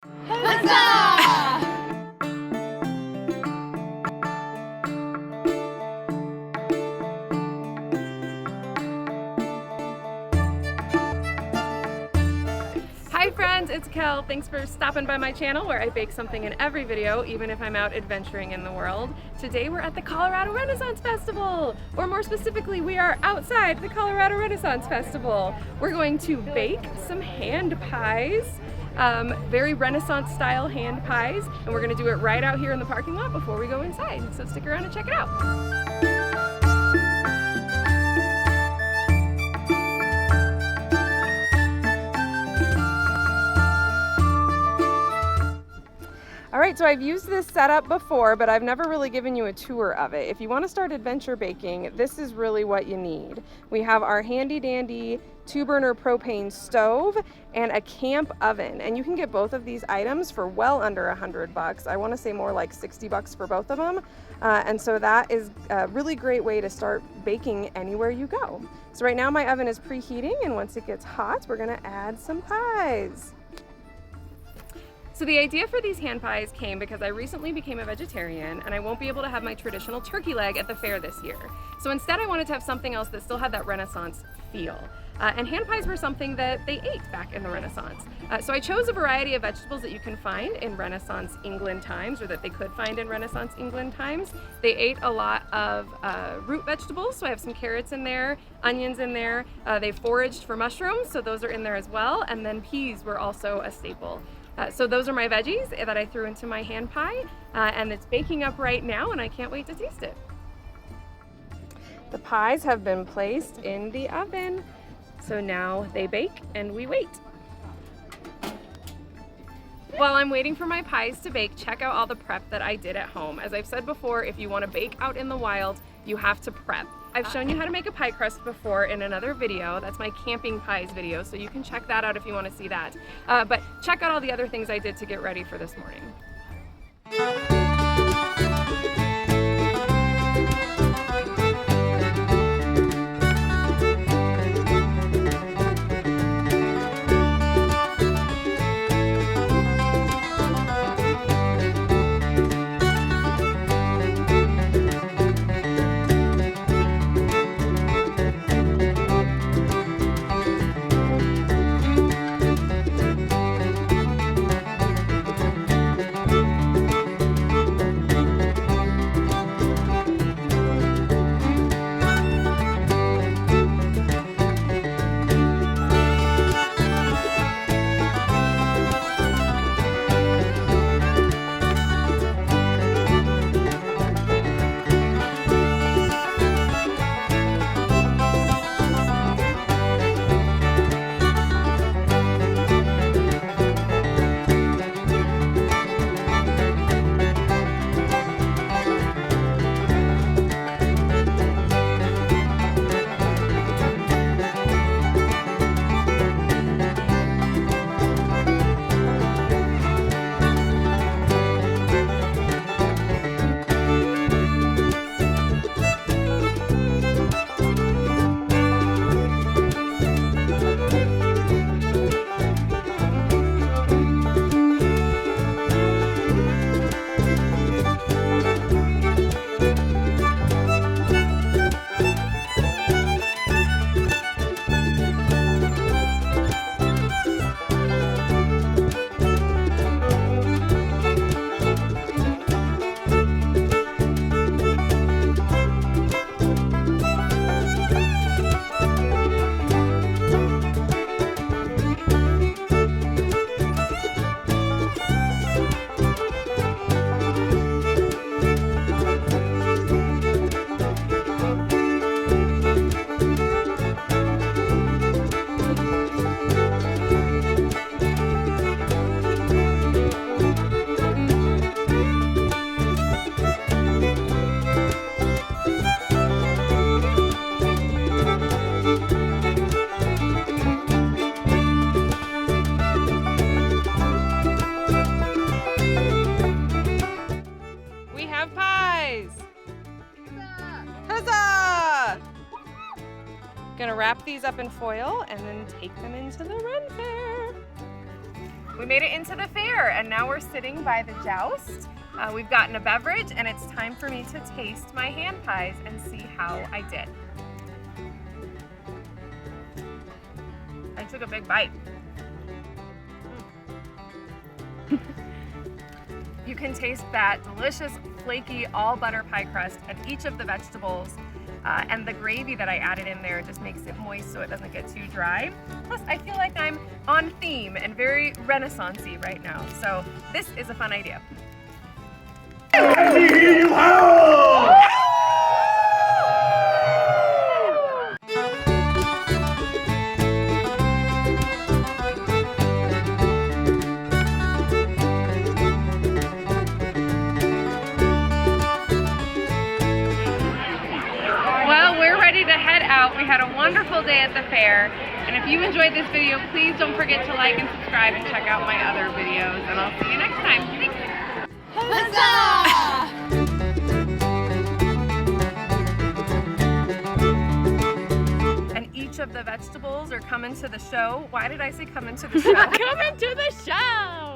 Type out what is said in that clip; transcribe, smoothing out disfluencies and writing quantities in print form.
Huzzah! Hi friends, it's Kel. Thanks for stopping by my channel where I bake something in every video, even if I'm out adventuring in the world. Today we're at the Colorado Renaissance Festival, or more specifically, we are outside the Colorado Renaissance Festival. We're going to bake some hand pies, very Renaissance style hand pies, and we're gonna do it right out here in the parking lot before we go inside. So stick around and check it out. All right, so I've used this setup before, but I've never really given you a tour of it. If you want to start adventure baking, this is really what you need. We have our handy dandy 2-burner propane stove and a camp oven, and you can get both of these items for well under $100. I want to say more like $60 for both of them. And so that is a really great way to start baking anywhere you go. So right now my oven is preheating, and once it gets hot, we're going to add some pies. So the idea for these hand pies came because I recently became a vegetarian and I won't be able to have my traditional turkey leg at the fair this year. So instead I wanted to have something else that still had that Renaissance feel. And hand pies were something that they ate back in the Renaissance. So I chose a variety of vegetables that you can find in Renaissance England times, or that they could find in Renaissance England times. They ate a lot of root vegetables, so I have some carrots in there, onions in there. They foraged for mushrooms, so those are in there as well. And then peas were also a staple. So those are my veggies that I threw into my hand pie, and it's baking up right now, and I can't wait to taste it. The pies have been placed in the oven, so now they bake and we wait. While I'm waiting for my pies to bake, check out all the prep that I did at home. As I've said before, if you want to bake out in the wild, you have to prep. I've shown you how to make a pie crust before in another video. That's my camping pies video, so you can check that out if you want to see that. But check out all the other things I did to get ready for this morning. Gonna wrap these up in foil and then take them into the Ren Fair. We made it into the fair and now we're sitting by the joust. We've gotten a beverage and it's time for me to taste my hand pies and see how I did. I took a big bite. You can taste that delicious, flaky, all butter pie crust and each of the vegetables and the gravy that I added in there just makes it moist so it doesn't get too dry. Plus, I feel like I'm on theme and very Renaissance-y right now. So this is a fun idea. To head out. We had a wonderful day at the fair, and if you enjoyed this video, please don't forget to like and subscribe and check out my other videos, and I'll see you next time. Thanks! And each of the vegetables are coming to the show. Why did I say coming to the show? Coming to the show!